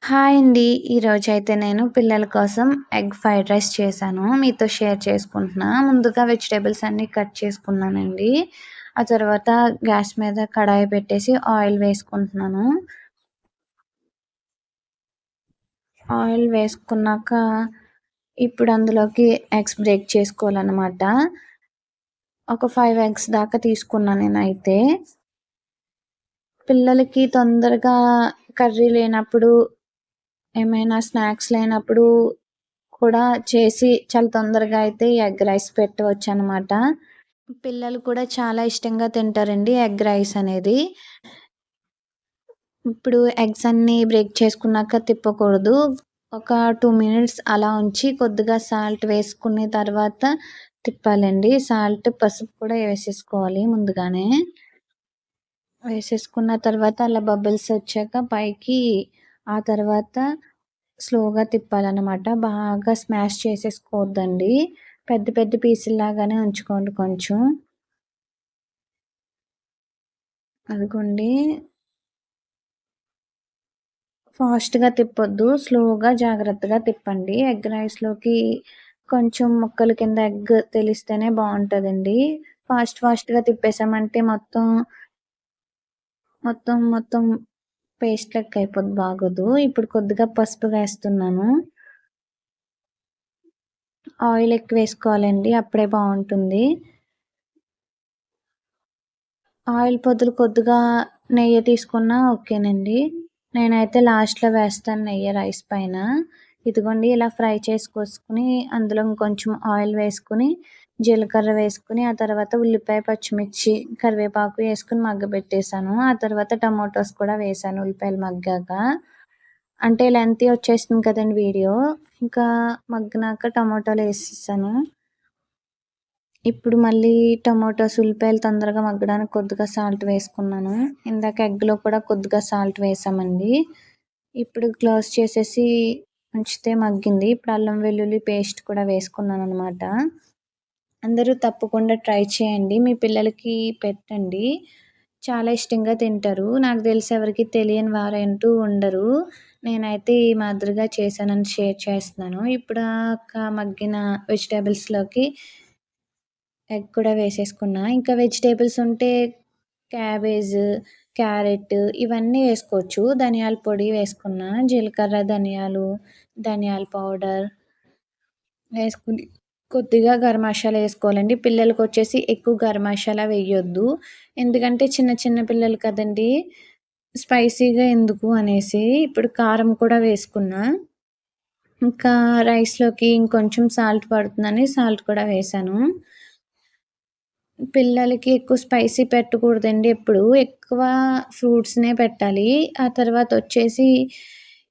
Hi అండి. ఈరోజైతే నేను పిల్లల కోసం ఎగ్ ఫ్రైడ్ రైస్ చేశాను. మీతో షేర్ చేసుకుంటున్నా. ముందుగా వెజిటబుల్స్ అన్నీ కట్ చేసుకున్నానండి. ఆ తర్వాత గ్యాస్ మీద కడాయి పెట్టేసి ఆయిల్ వేసుకుంటున్నాను. ఆయిల్ వేసుకున్నాక ఇప్పుడు అందులోకి ఎగ్స్ బ్రేక్ చేసుకోవాలనమాట. ఒక 5 ఎగ్స్ దాకా తీసుకున్నా నేనైతే. పిల్లలకి తొందరగా కర్రీ లేనప్పుడు, ఏమైనా స్నాక్స్ లేనప్పుడు కూడా చేసి చాలా తొందరగా అయితే ఈ ఎగ్ రైస్ పెట్టవచ్చనమాట. పిల్లలు కూడా చాలా ఇష్టంగా తింటారండి ఎగ్ రైస్ అనేది. ఇప్పుడు ఎగ్స్ అన్నీ బ్రేక్ చేసుకున్నాక తిప్పకూడదు. ఒక 2 మినిట్స్ అలా ఉంచి కొద్దిగా సాల్ట్ వేసుకున్న తర్వాత తిప్పాలండి. సాల్ట్, పసుపు కూడా వేసేసుకోవాలి ముందుగానే. వేసేసుకున్న తర్వాత అలా బబుల్స్ వచ్చాక పైకి ఆ తర్వాత స్లోగా తిప్పాలనమాట. బాగా స్మాష్ చేసేసుకోవద్దండి. పెద్ద పెద్ద పీసుల్లాగానే ఉంచుకోండి కొంచెం. అదిగోండి ఫాస్ట్‌గా తిప్పొద్దు. స్లోగా జాగ్రత్తగా తిప్పండి. ఎగ్ రైస్‌లోకి కొంచెం ముక్కలు కింద ఎగ్ తెలిస్తేనే బావుంటదండి. ఫాస్ట్‌గా తిప్పేసామంటే మొత్తం పేస్ట్ లెక్క అయిపోద్ది బాగోదు. ఇప్పుడు కొద్దిగా పసుపు వేస్తున్నాను. ఆయిల్ ఎక్కువేసుకోవాలండి. అప్పుడే బావుంటుంది. ఆయిల్ బదులు కొద్దిగా నెయ్యి తీసుకున్నా ఓకేనండి. నేనైతే లాస్ట్‌లో వేస్తాను నెయ్యి రైస్ పైన. ఇదిగోండి ఇలా ఫ్రై చేసుకొసుకొని అందులో ఇంకొంచెం ఆయిల్ వేసుకొని, జీలకర్ర వేసుకొని, ఆ తర్వాత ఉల్లిపాయ, పచ్చిమిర్చి, కరివేపాకు ఏసుకొని మగ్గబెట్టేసాను. ఆ తర్వాత టమాటోస్ కూడా వేసాను ఉల్లిపాయలు మగ్గాక. అంటే లెంతీ వచ్చేస్తుంది కదండీ వీడియో. ఇంకా మగ్గినాక టమాటాలేసేసాను. ఇప్పుడు మళ్ళీ టమాటోస్, ఉల్లిపాయలు తొందరగా మగ్గడానికి కొద్దిగా సాల్ట్ వేసుకున్నాను. ఇందాక ఎగ్‌లో కూడా కొద్దిగా సాల్ట్ వేసామండి. ఇప్పుడు క్లోజ్ చేసేసి ఉంచితే మగ్గింది. ఇప్పుడు అల్లం వెల్లుల్లి పేస్ట్ కూడా వేసుకున్నాననమాట. అందరూ తప్పకుండా ట్రై చేయండి. మీ పిల్లలకి పెట్టండి. చాలా ఇష్టంగా తింటారు. నాకు తెలిసి ఎవరికీ తెలియని వారంటూ ఉండరు. నేనైతే ఈ మాదిరిగా చేశానని షేర్ చేస్తున్నాను. ఇప్పుడాక మగ్గిన వెజిటబుల్స్‌లోకి ఎగ్ కూడా వేసేసుకున్నా. ఇంకా వెజిటబుల్స్ ఉంటే క్యాబేజ్, క్యారెట్ ఇవన్నీ వేసుకోవచ్చు. ధనియాల పొడి వేసుకున్నా. జీలకర్ర, ధనియాలు, ధనియాల పౌడర్ వేసుకొని కొద్దిగా గరం మసాలా ఏసుకోవాలండి. పిల్లలకొచ్చేసి ఎక్కువ గరం మసాలా వేయొద్దు. ఎందుకంటే చిన్న చిన్న పిల్లలు కదండీ! స్పైసీగా ఎందుకు అనేసి. ఇప్పుడు కారం కూడా వేసుకున్నా. ఇంకా రైస్‌లోకి ఇంకొంచెం సాల్ట్ పడుతుందని సాల్ట్ కూడా వేశాను. పిల్లలకి ఎక్కువ స్పైసీ పెట్టకూడదండి ఎప్పుడు. ఎక్కువ ఫ్రూట్స్‌నే పెట్టాలి. ఆ తర్వాతొచ్చేసి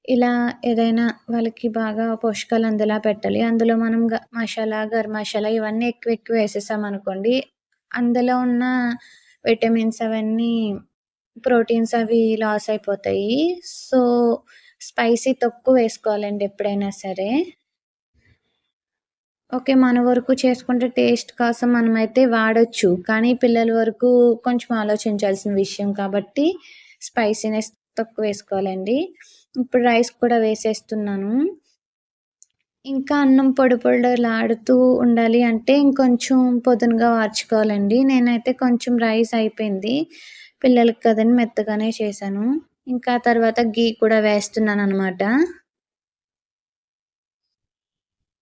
ఇలా ఏదైనా వాళ్ళకి బాగా పోషకాలు అందేలా పెట్టాలి. అందులో మనం మసాలా, గరం మసాలా ఇవన్నీ ఎక్కువ వేసేసామనుకోండి, అందులో ఉన్న విటమిన్స్ అవన్నీ ప్రోటీన్స్ అవి లాస్ అయిపోతాయి. సో, స్పైసీ తక్కువ వేసుకోవాలండి ఎప్పుడైనా సరే. ఓకే. మన వరకు చేసుకుంటే టేస్ట్ కోసం మనమైతే వాడొచ్చు. కానీ పిల్లల వరకు కొంచెం ఆలోచించాల్సిన విషయం కాబట్టి స్పైసీనెస్ తక్కువేసుకోవాలండి. ఇప్పుడు రైస్ కూడా వేసేస్తున్నాను. ఇంకా అన్నం పొడి పొడిలాడుతూ ఉండాలి అంటే ఇంకొంచెం పొదునుగా వార్చుకోవాలండి. నేనైతే కొంచెం రైస్ అయిపోయింది. పిల్లలకి కదని మెత్తగానే చేశాను. ఇంకా తర్వాత ఘీ కూడా వేస్తున్నాననమాట.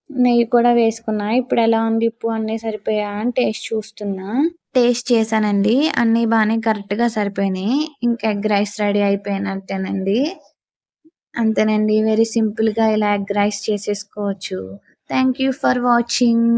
నెయ్యి కూడా వేసుకున్నా. ఇప్పుడెలా ఉంది ఉప్పు అన్నీ సరిపోయాయా అని టేస్ట్ చూస్తున్నా. టేస్ట్ చేశానండి. అన్నీ బానే కరెక్ట్‌గా సరిపోయినాయి. ఇంక ఎగ్ రైస్ రెడీ అయిపోయినట్టేనండి. అంతేనండి. వెరీ సింపుల్‌గా ఇలా ఎగ్ రైస్ చేసేసుకోవచ్చు. Thank you for watching.